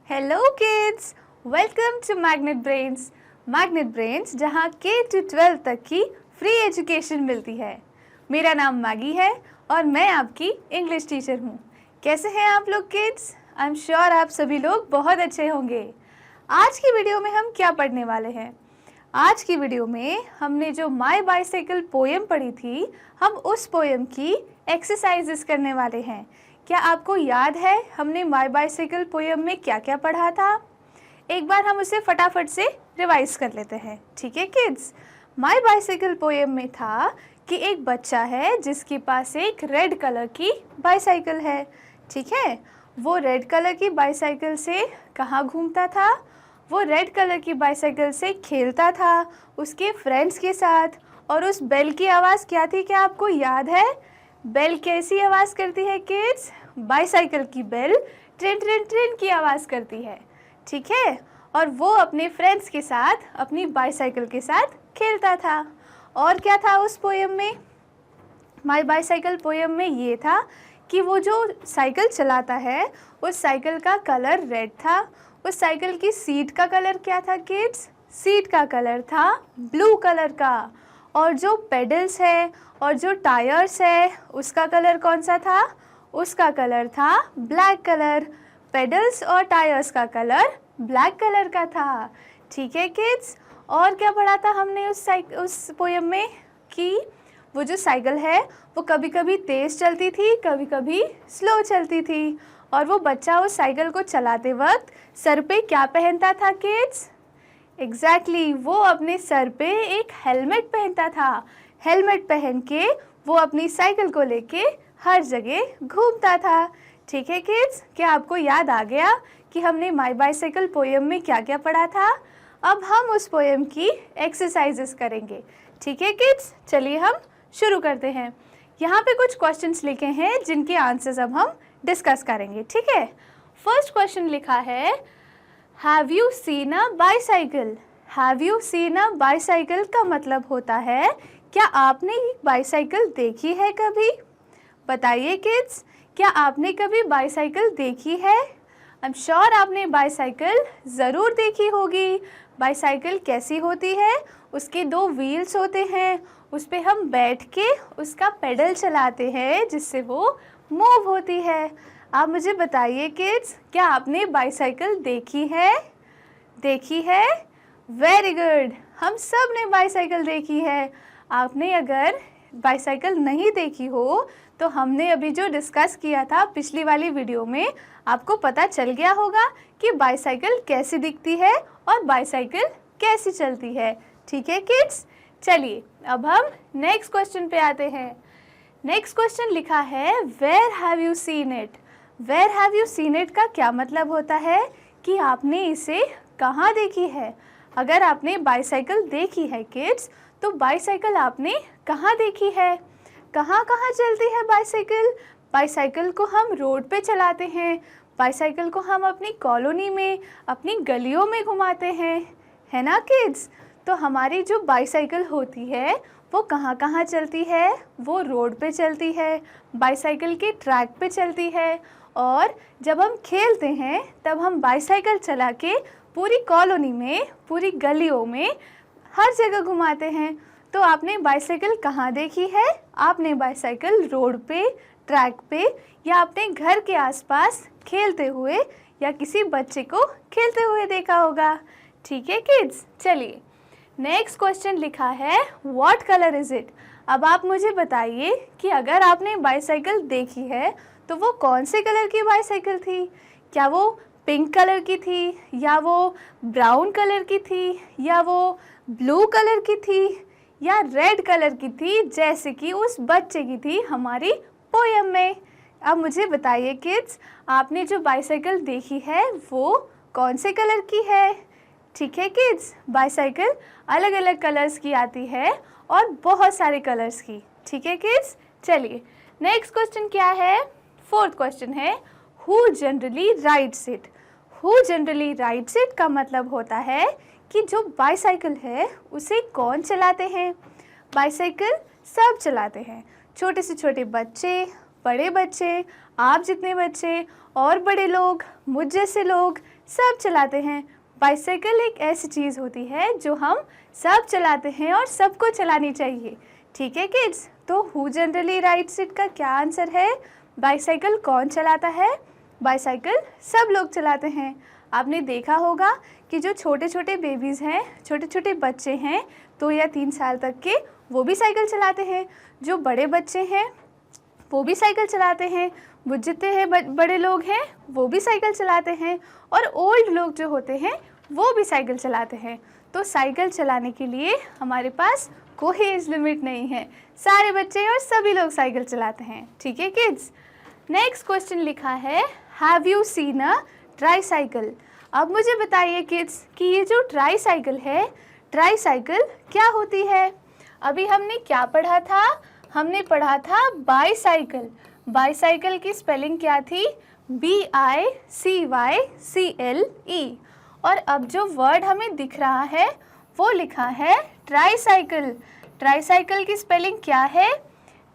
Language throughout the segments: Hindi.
Hello kids, welcome to Magnet Brains. Magnet Brains जहाँ K to 12 तक की फ्री एजुकेशन मिलती है। मेरा नाम मैगी है और मैं आपकी इंग्लिश टीचर हूँ। कैसे हैं आप लोग किड्स? आई एम श्योर आप सभी लोग बहुत अच्छे होंगे। आज की वीडियो में हम क्या पढ़ने वाले हैं? आज की वीडियो में हमने जो माई बाइसाइकिल पोएम पढ़ी थी, हम उस पोएम की एक्सरसाइजेस करने वाले हैं। क्या आपको याद है हमने माई बाइसाइकिल पोएम में क्या क्या पढ़ा था? एक बार हम उसे फटाफट से रिवाइज कर लेते हैं, ठीक है किड्स? माई बाइसाइकिल पोएम में था कि एक बच्चा है जिसके पास एक रेड कलर की बाइसाइकिल है, ठीक है? वो रेड कलर की बाइसाइकिल से कहाँ घूमता था? वो रेड कलर की बाइसाइकिल से खेलता था उसके फ्रेंड्स के साथ। और उस बेल की आवाज़ क्या थी, क्या आपको याद है? बेल कैसी आवाज़ करती है किड्स? बाइसाइकिल की बेल ट्रेन ट्रेन ट्रेन की आवाज़ करती है, ठीक है? और वो अपने फ्रेंड्स के साथ अपनी बाइसाइकिल के साथ खेलता था। और क्या था उस पोएम में? माई बाइसाइकिल पोएम में ये था कि वो जो साइकिल चलाता है उस साइकिल का कलर रेड था। उस साइकिल की सीट का कलर क्या था किड्स? सीट का कलर था ब्लू कलर का। और जो पेडल्स है और जो टायर्स है उसका कलर कौन सा था? उसका कलर था ब्लैक कलर। पेडल्स और टायर्स का कलर ब्लैक कलर का था, ठीक है किड्स? और क्या पढ़ा था हमने उस पोएम में कि वो जो साइकिल है वो कभी कभी तेज़ चलती थी, कभी कभी स्लो चलती थी। और वो बच्चा उस साइकिल को चलाते वक्त सर पे क्या पहनता था किड्स? एग्जैक्टली, वो अपने सर पे एक हेलमेट पहनता था। हेलमेट पहन के वो अपनी साइकिल को लेके हर जगह घूमता था, ठीक है किड्स? क्या आपको याद आ गया कि हमने माई बाइसाइकिल पोएम में क्या क्या पढ़ा था? अब हम उस पोएम की एक्सरसाइजेस करेंगे, ठीक है किड्स? चलिए हम शुरू करते हैं। यहाँ पे कुछ क्वेश्चंस लिखे हैं जिनके आंसर्स अब हम डिस्कस करेंगे, ठीक है? फर्स्ट क्वेश्चन लिखा है, have you seen a bicycle? Have you seen a bicycle का मतलब होता है क्या आपने एक बाइसाइकिल देखी है कभी? बताइए किड्स, क्या आपने कभी बाइसाइकिल देखी है? आई एम श्योर आपने बाइसाइकिल ज़रूर देखी होगी। बाइसाइकिल कैसी होती है? उसके दो व्हील्स होते हैं, उस पर हम बैठ के उसका पेडल चलाते हैं जिससे वो मूव होती है। आप मुझे बताइए किड्स, क्या आपने बाइसाइकिल देखी है? देखी है? वेरी गुड, हम सब ने बाइसाइकिल देखी है। आपने अगर बाइसाइकिल नहीं देखी हो तो हमने अभी जो डिस्कस किया था पिछली वाली वीडियो में, आपको पता चल गया होगा कि बाइसाइकिल कैसी दिखती है और बाइसाइकिल कैसी चलती है, ठीक है किड्स? चलिए अब हम नेक्स्ट क्वेश्चन पे आते हैं। नेक्स्ट क्वेश्चन लिखा है, where have you seen it? Where have you seen it का क्या मतलब होता है कि आपने इसे कहाँ देखी है? अगर आपने बाइसाइकिल देखी है किड्स, तो बाइसाइकिल आपने कहाँ देखी है? कहाँ कहाँ चलती है बाइसाइकिल? बाइसाइकिल को हम रोड पे चलाते हैं, बाइसाइकिल को हम अपनी कॉलोनी में, अपनी गलियों में घुमाते हैं, है ना किड्स? तो हमारी जो बाइसाइकिल होती है वो कहाँ कहाँ चलती है? वो रोड पे चलती है, बाइसाइकिल के ट्रैक पे चलती है। और जब हम खेलते हैं तब हम बाइसाइकिल चला के पूरी कॉलोनी में, पूरी गलियों में, हर जगह घुमाते हैं। तो आपने बाइसाइकिल कहाँ देखी है? आपने बाइसाइकिल रोड पे, ट्रैक पे, या अपने घर के आसपास खेलते हुए या किसी बच्चे को खेलते हुए देखा होगा, ठीक है किड्स? चलिए नेक्स्ट क्वेश्चन लिखा है, व्हाट कलर इज़ इट? अब आप मुझे बताइए कि अगर आपने बाइसाइकिल देखी है तो वो कौन से कलर की बाइसाइकिल थी? क्या वो पिंक कलर की थी, या वो ब्राउन कलर की थी, या वो ब्लू कलर की थी, या रेड कलर की थी जैसे कि उस बच्चे की थी हमारी पोएम में? अब मुझे बताइए किड्स, आपने जो बाइसाइकिल देखी है वो कौन से कलर की है? ठीक है किड्स, बाइसाइकिल अलग अलग कलर्स की आती है और बहुत सारे कलर्स की, ठीक है किड्स? चलिए नेक्स्ट क्वेश्चन क्या है? फोर्थ क्वेश्चन है, who generally rides it? Who generally rides it का मतलब होता है कि जो बाइसाइकिल है उसे कौन चलाते हैं? बाइसाइकिल सब चलाते हैं, छोटे से छोटे बच्चे, बड़े बच्चे, आप जितने बच्चे और बड़े लोग, मुझ जैसे लोग, सब चलाते हैं। बाइसाइकिल एक ऐसी चीज़ होती है जो हम सब चलाते हैं और सबको चलानी चाहिए। ठीक है किड्स, तो हु जनरली राइड्स इट का क्या आंसर है? बाइसाइकिल कौन चलाता है? बाइसाइकिल सब लोग चलाते हैं। आपने देखा होगा कि जो छोटे छोटे बेबीज़ हैं, छोटे छोटे बच्चे हैं 2 या 3 साल तक के, वो भी साइकिल चलाते हैं। जो बड़े बच्चे हैं वो भी साइकिल चलाते हैं। वो जितने हैं बड़े लोग हैं वो भी साइकिल चलाते हैं, और ओल्ड लोग जो होते हैं वो भी साइकिल चलाते हैं। तो साइकिल चलाने के लिए हमारे पास कोई एज लिमिट नहीं है, सारे बच्चे और सभी लोग साइकिल चलाते हैं। ठीक है किड्स। नेक्स्ट क्वेश्चन लिखा है, have you seen a tricycle? अब मुझे बताइए किड्स कि ये जो ट्राईसाइकिल है, ट्राईसाइकिल क्या होती है? अभी हमने क्या पढ़ा था? हमने पढ़ा था बाईसाइकिल। बाईसाइकिल की स्पेलिंग क्या थी? BICYCLE। और अब जो वर्ड हमें दिख रहा है वो लिखा है ट्राईसाइकिल। ट्राईसाइकिल की स्पेलिंग क्या है?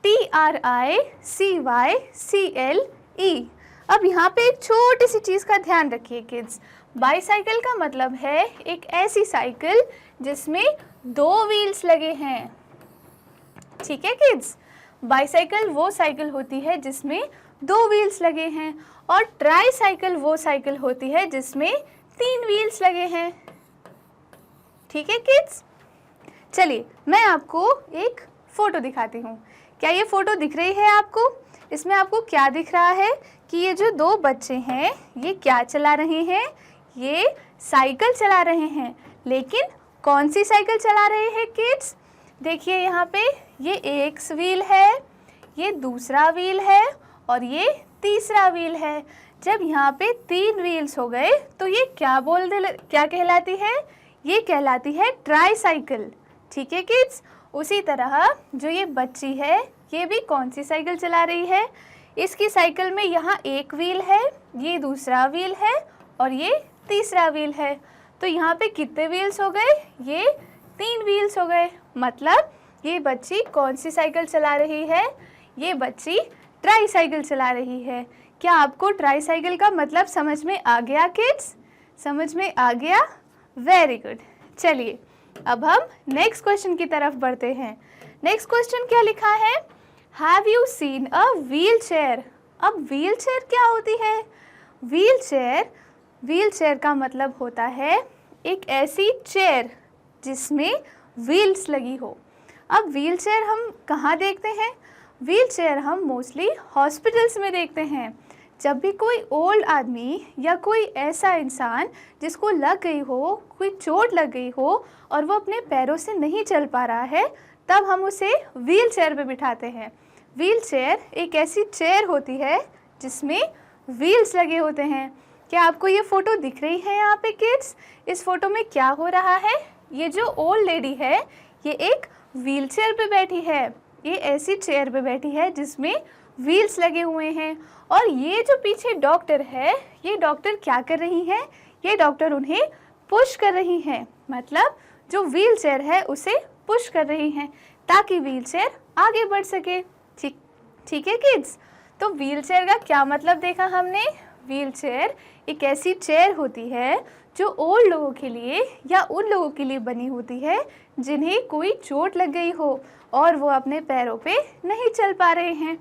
TRICYCLE। अब यहाँ पे एक छोटी सी चीज़ का ध्यान रखिए किड्स। बाईसाइकिल का मतलब है एक ऐसी साइकिल जिसमें 2 व्हील्स लगे हैं। ठीक है किड्स, बाईसाइकिल वो साइकिल होती है जिसमें 2 व्हील्स लगे हैं, और ट्राईसाइकिल वो साइकिल होती है जिसमें 3 व्हील्स लगे हैं। ठीक है किड्स, चलिए मैं आपको एक फ़ोटो दिखाती हूँ। क्या ये फ़ोटो दिख रही है आपको? इसमें आपको क्या दिख रहा है कि ये जो 2 बच्चे हैं ये क्या चला रहे हैं? ये साइकिल चला रहे हैं। लेकिन कौन सी साइकिल चला रहे हैं किड्स? देखिए यहाँ पे ये एक व्हील है, ये दूसरा व्हील है, और ये तीसरा व्हील है। जब यहाँ पे 3 व्हील्स हो गए तो ये क्या कहलाती है? ये कहलाती है ट्राईसाइकिल। ठीक है किड्स। उसी तरह जो ये बच्ची है ये भी कौन सी साइकिल चला रही है? इसकी साइकिल में यहाँ एक व्हील है, ये दूसरा व्हील है, और ये तीसरा व्हील है। तो यहाँ पे कितने व्हील्स हो गए? ये 3 व्हील्स हो गए। मतलब ये बच्ची कौन सी साइकिल चला रही है? ये बच्ची ट्राईसाइकिल चला रही है। क्या आपको ट्राईसाइकिल का मतलब समझ में आ गया किड्स? समझ में आ गया? Very good. चलिए अब हम नेक्स्ट क्वेश्चन की तरफ बढ़ते हैं। नेक्स्ट क्वेश्चन क्या लिखा है? Have you seen a wheel chair? अब व्हील चेयर क्या होती है? व्हील चेयर का मतलब होता है एक ऐसी चेयर जिसमें व्हील्स लगी हो। अब व्हील चेयर हम कहाँ देखते हैं? व्हील चेयर हम मोस्टली हॉस्पिटल्स में देखते हैं। जब भी कोई ओल्ड आदमी या कोई ऐसा इंसान जिसको लग गई हो, कोई चोट लग गई हो और वो अपने पैरों से नहीं चल पा रहा है, तब हम उसे व्हील चेयर पे बिठाते हैं। व्हील चेयर एक ऐसी चेयर होती है जिसमें व्हील्स लगे होते हैं। क्या आपको ये फ़ोटो दिख रही है यहाँ पे किड्स? इस फोटो में क्या हो रहा है? ये जो ओल्ड लेडी है ये एक व्हील चेयर पे बैठी है। ये ऐसी चेयर पे बैठी है जिसमें व्हील्स लगे हुए हैं। और ये जो पीछे डॉक्टर है, ये डॉक्टर क्या कर रही हैं? ये डॉक्टर उन्हें पुश कर रही हैं। मतलब जो व्हील चेयर है उसे पुश कर रही हैं ताकि व्हील चेयर आगे बढ़ सके। ठीक है किड्स। तो व्हील चेयर का क्या मतलब देखा हमने? व्हील चेयर एक ऐसी चेयर होती है जो ओल्ड लोगों के लिए या उन लोगों के लिए बनी होती है जिन्हें कोई चोट लग गई हो और वो अपने पैरों पे नहीं चल पा रहे हैं।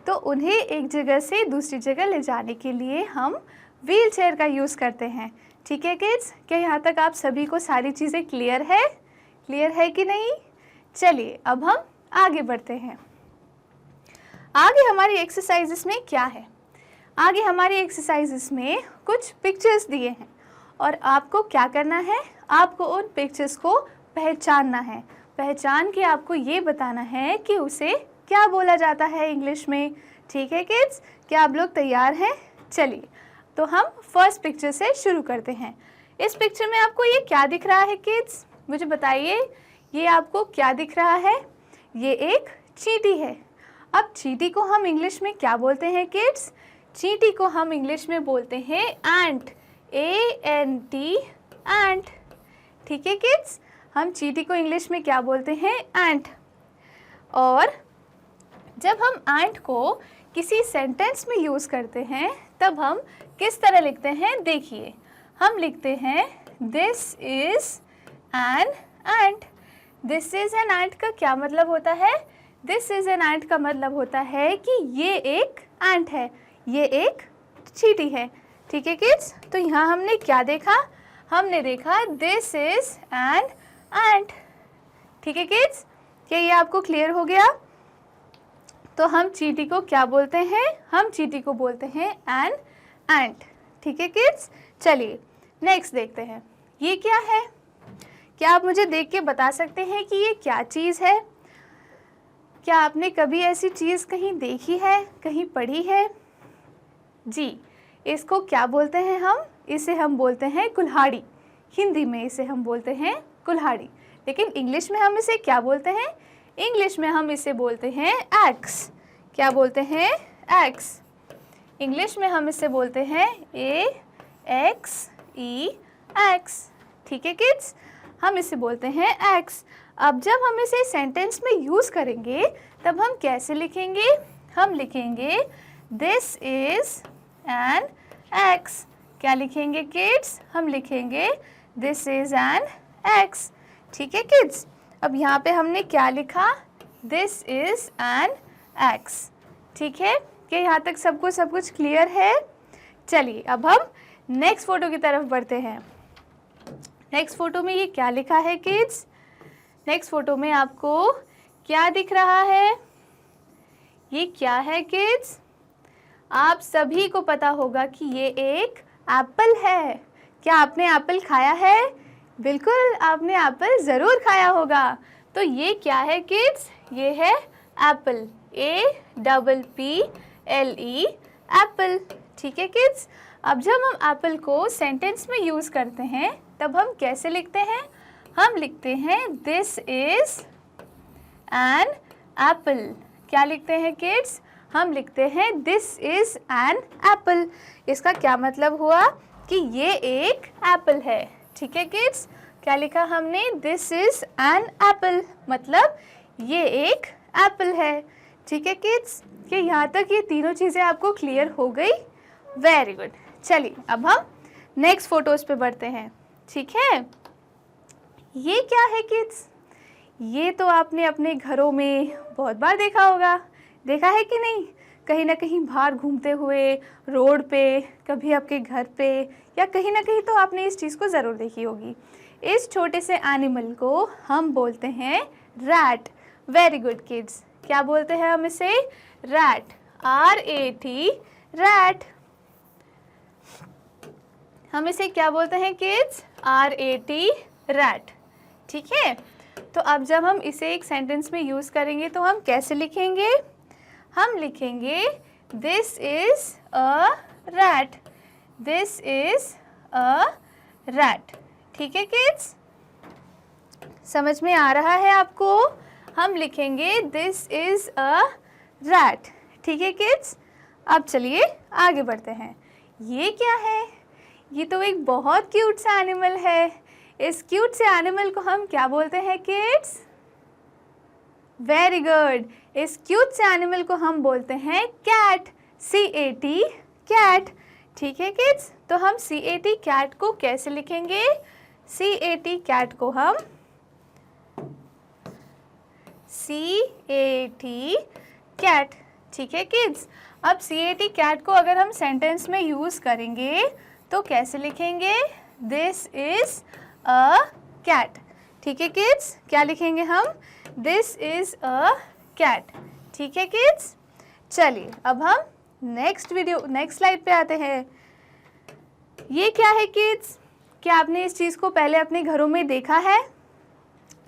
तो उन्हें एक जगह से दूसरी जगह ले जाने के लिए हम व्हील चेयर का यूज़ करते हैं। ठीक है किड्स, क्या यहाँ तक आप सभी को सारी चीज़ें क्लियर है कि नहीं? चलिए अब हम आगे बढ़ते हैं। आगे हमारी एक्सरसाइजेस में क्या है? आगे हमारी एक्सरसाइजेस में कुछ पिक्चर्स दिए हैं और आपको क्या करना है? आपको उन पिक्चर्स को पहचानना है। पहचान के आपको ये बताना है कि उसे क्या बोला जाता है इंग्लिश में। ठीक है किड्स, क्या आप लोग तैयार हैं? चलिए तो हम फर्स्ट पिक्चर से शुरू करते हैं। इस पिक्चर में आपको ये क्या दिख रहा है किड्स? मुझे बताइए, ये आपको क्या दिख रहा है? ये एक चींटी है। अब चींटी को हम इंग्लिश में क्या बोलते हैं किड्स? चींटी को हम इंग्लिश में बोलते हैं एंट, ANT, एंट। ठीक है किड्स, हम चींटी को इंग्लिश में क्या बोलते हैं? एंट। और जब हम एंट को किसी सेंटेंस में यूज़ करते हैं तब हम किस तरह लिखते हैं? देखिए, हम लिखते हैं this is an ant. This is an ant का क्या मतलब होता है? दिस इज एन एंट का मतलब होता है कि ये एक एंट है, ये एक चींटी है। ठीक है किड्स, तो यहाँ हमने क्या देखा? हमने देखा दिस इज एन एंट। ठीक है किड्स, क्या ये आपको क्लियर हो गया? तो हम चींटी को क्या बोलते हैं? हम चींटी को बोलते हैं एन एंट। ठीक है किड्स, चलिए नेक्स्ट देखते हैं। ये क्या है? क्या आप मुझे देख के बता सकते हैं कि ये क्या चीज़ है? क्या आपने कभी ऐसी चीज़ कहीं देखी है, कहीं पढ़ी है? जी, इसको क्या बोलते हैं हम? इसे हम बोलते हैं कुल्हाड़ी। हिंदी में इसे हम बोलते हैं कुल्हाड़ी, लेकिन इंग्लिश में हम इसे क्या बोलते हैं? इंग्लिश में हम इसे बोलते हैं एक्स। क्या बोलते हैं? एक्स। इंग्लिश में हम इसे बोलते हैं AXE एक्स। ठीक है किड्स, हम इसे बोलते हैं एक्स। अब जब हम इसे सेंटेंस में यूज़ करेंगे तब हम कैसे लिखेंगे? हम लिखेंगे दिस इज एन एक्स। क्या लिखेंगे किड्स? हम लिखेंगे दिस इज एन एक्स। ठीक है किड्स, अब यहाँ पे हमने क्या लिखा? This is an x. ठीक है, क्या यहाँ तक सबको सब कुछ क्लियर है? चलिए अब हम नेक्स्ट फोटो की तरफ बढ़ते हैं। नेक्स्ट फोटो में ये क्या लिखा है किड्स? नेक्स्ट फोटो में आपको क्या दिख रहा है? ये क्या है किड्स? आप सभी को पता होगा कि ये एक एप्पल है। क्या आपने एप्पल खाया है? बिल्कुल, आपने एप्पल ज़रूर खाया होगा। तो ये क्या है किड्स? ये है एप्पल, APPLE एप्पल। ठीक है किड्स, अब जब हम एप्पल को सेंटेंस में यूज़ करते हैं तब हम कैसे लिखते हैं? हम लिखते हैं दिस इज एन एप्पल। क्या लिखते हैं किड्स? हम लिखते हैं दिस इज एन एप्पल। इसका क्या मतलब हुआ? कि ये एक एप्पल है। ठीक है किड्स, क्या लिखा हमने? दिस इज एन एप्पल, मतलब ये एक एप्पल है। ठीक है किड्स, क्या यहाँ तक ये तीनों चीज़ें आपको क्लियर हो गई? Very good. चलिए अब हम नेक्स्ट फोटोज़ पे बढ़ते हैं। ठीक है, ये क्या है किड्स? ये तो आपने अपने घरों में बहुत बार देखा होगा। देखा है कि नहीं? कहीं ना कहीं बाहर घूमते हुए, रोड पे, कभी आपके घर पे, या कहीं ना कहीं तो आपने इस चीज़ को ज़रूर देखी होगी। इस छोटे से एनिमल को हम बोलते हैं रैट। वेरी गुड किड्स, क्या बोलते हैं हम इसे? Rat, RAT, rat. हम इसे क्या बोलते हैं किड्स? RAT, rat. ठीक है, तो अब जब हम इसे एक सेंटेंस में यूज़ करेंगे तो हम कैसे लिखेंगे? हम लिखेंगे this is a rat. This is a rat. ठीक है किड्स, समझ में आ रहा है आपको? हम लिखेंगे दिस इज अ रैट। ठीक है किड्स, अब चलिए आगे बढ़ते हैं। ये क्या है? ये तो एक बहुत क्यूट सा एनिमल है। इस क्यूट से एनिमल को हम क्या बोलते हैं किड्स? वेरी गुड, इस क्यूट से एनिमल को हम बोलते हैं कैट, CAT, कैट। ठीक है किड्स, तो हम CAT कैट को कैसे लिखेंगे? CAT कैट को हम CAT कैट। ठीक है किड्स, अब CAT कैट को अगर हम सेंटेंस में यूज़ करेंगे तो कैसे लिखेंगे? This is a cat. ठीक है किड्स, क्या लिखेंगे हम? This is a cat. ठीक है किड्स, चलिए अब हम नेक्स्ट स्लाइड पे आते हैं। ये क्या है किड्स? क्या आपने इस चीज़ को पहले अपने घरों में देखा है?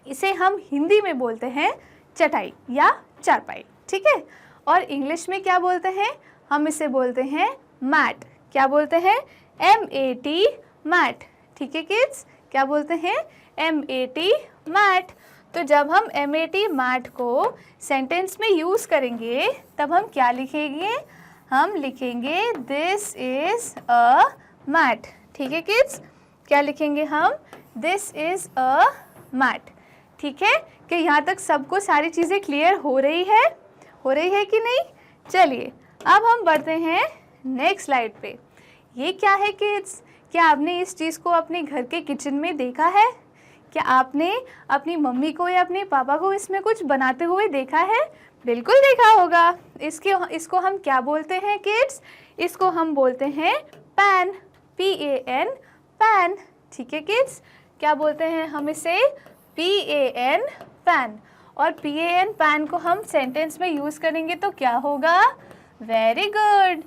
इसे हम हिंदी में बोलते हैं चटाई या चारपाई। ठीक है, और इंग्लिश में क्या बोलते हैं? हम इसे बोलते हैं मैट। क्या बोलते हैं? MAT, mat. ठीक है किड्स, क्या बोलते हैं? MAT, mat. तो जब हम MAT, मैट को सेंटेंस में यूज़ करेंगे तब हम क्या लिखेंगे? हम लिखेंगे दिस इज अ मैट। ठीक है किड्स, क्या लिखेंगे हम? This is a mat. ठीक है, कि यहाँ तक सबको सारी चीज़ें क्लियर हो रही है कि नहीं? चलिए अब हम बढ़ते हैं नेक्स्ट स्लाइड पे। ये क्या है किड्स? क्या आपने इस चीज़ को अपने घर के किचन में देखा है? क्या आपने अपनी मम्मी को या अपने पापा को इसमें कुछ बनाते हुए देखा है? बिल्कुल देखा होगा। इसको हम क्या बोलते हैं किड्स? इसको हम बोलते हैं पैन, PAN, पैन। ठीक है किड्स, क्या बोलते हैं हम इसे? PAN, pan. और PAN, पैन को हम सेंटेंस में यूज़ करेंगे तो क्या होगा? वेरी गुड,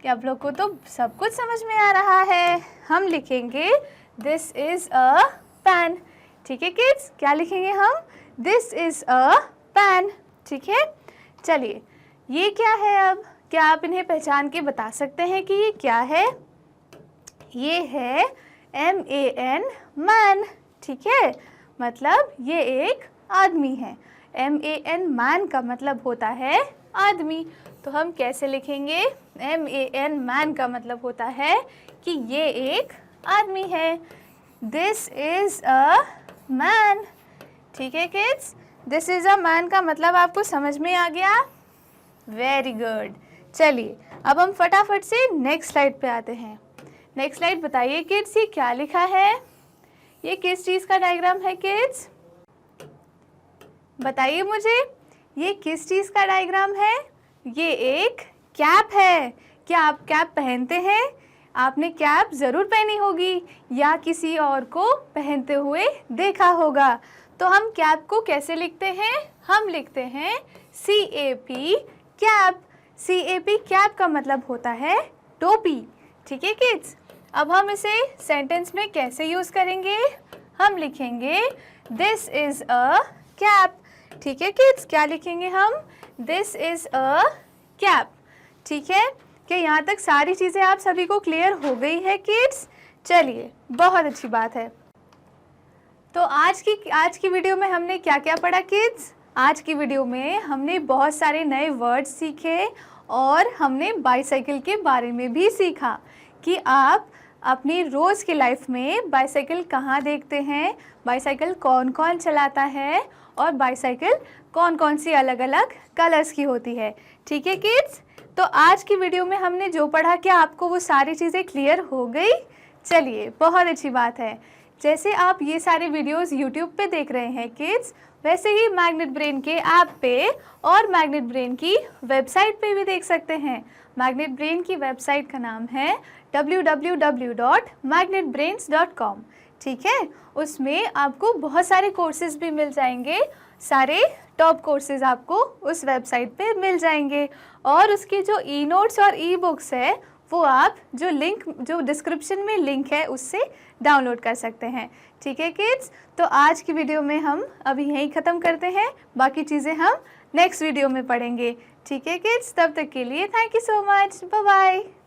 आप लोग को तो सब कुछ समझ में आ रहा है। हम लिखेंगे दिस इज़ अ पैन। ठीक है किड्स, क्या लिखेंगे हम? This is a pan. ठीक है, चलिए ये क्या है अब? क्या आप इन्हें पहचान के बता सकते हैं कि ये क्या है? ये है MAN, मैन। ठीक है, मतलब ये एक आदमी है। MAN, मैन का मतलब होता है आदमी। तो हम कैसे लिखेंगे? MAN, मैन का मतलब होता है कि ये एक आदमी है। This is a man. ठीक है kids, this is a man का मतलब आपको समझ में आ गया? Very good. चलिए अब हम फटाफट से नेक्स्ट स्लाइड पे आते हैं। नेक्स्ट स्लाइड बताइए किड्स, ये क्या लिखा है? ये किस चीज़ का डायग्राम है किड्स? बताइए मुझे, ये किस चीज़ का डायग्राम है? ये एक कैप है। क्या आप कैप पहनते हैं? आपने कैप ज़रूर पहनी होगी या किसी और को पहनते हुए देखा होगा। तो हम कैप को कैसे लिखते हैं? हम लिखते हैं CAP, कैप। CAP, कैप का मतलब होता है टोपी। ठीक है किड्स, अब हम इसे सेंटेंस में कैसे यूज़ करेंगे? हम लिखेंगे दिस इज़ अ कैप। ठीक है किड्स, क्या लिखेंगे हम? This is a cap. ठीक है, क्या यहाँ तक सारी चीज़ें आप सभी को क्लियर हो गई है किड्स? चलिए, बहुत अच्छी बात है। तो आज की वीडियो में हमने क्या क्या पढ़ा किड्स? आज की वीडियो में हमने बहुत सारे नए वर्ड्स सीखे और हमने बाईसाइकिल के बारे में भी सीखा कि आप अपनी रोज़ की लाइफ में बाईसाइकिल कहाँ देखते हैं, बाईसाइकिल कौन कौन चलाता है और बाईसाइकिल कौन कौन सी अलग अलग कलर्स की होती है। ठीक है किड्स, तो आज की वीडियो में हमने जो पढ़ा, क्या आपको वो सारी चीज़ें क्लियर हो गई? चलिए, बहुत अच्छी बात है। जैसे आप ये सारे वीडियोस YouTube पे देख रहे हैं किड्स, वैसे ही मैग्नेट ब्रेन के ऐप पे और मैग्नेट ब्रेन की वेबसाइट पे भी देख सकते हैं। मैग्नेट ब्रेन की वेबसाइट का नाम है www.magnetbrains.com। ठीक है, उसमें आपको बहुत सारे कोर्सेज भी मिल जाएंगे। सारे टॉप कोर्सेज आपको उस वेबसाइट पे मिल जाएंगे और उसकी जो ई नोट्स और ई बुक्स है वो आप जो डिस्क्रिप्शन में लिंक है उससे डाउनलोड कर सकते हैं। ठीक है किड्स, तो आज की वीडियो में हम अभी यहीं ख़त्म करते हैं, बाकी चीज़ें हम नेक्स्ट वीडियो में पढ़ेंगे। ठीक है किड्स, तब तक के लिए thank you so much, bye bye.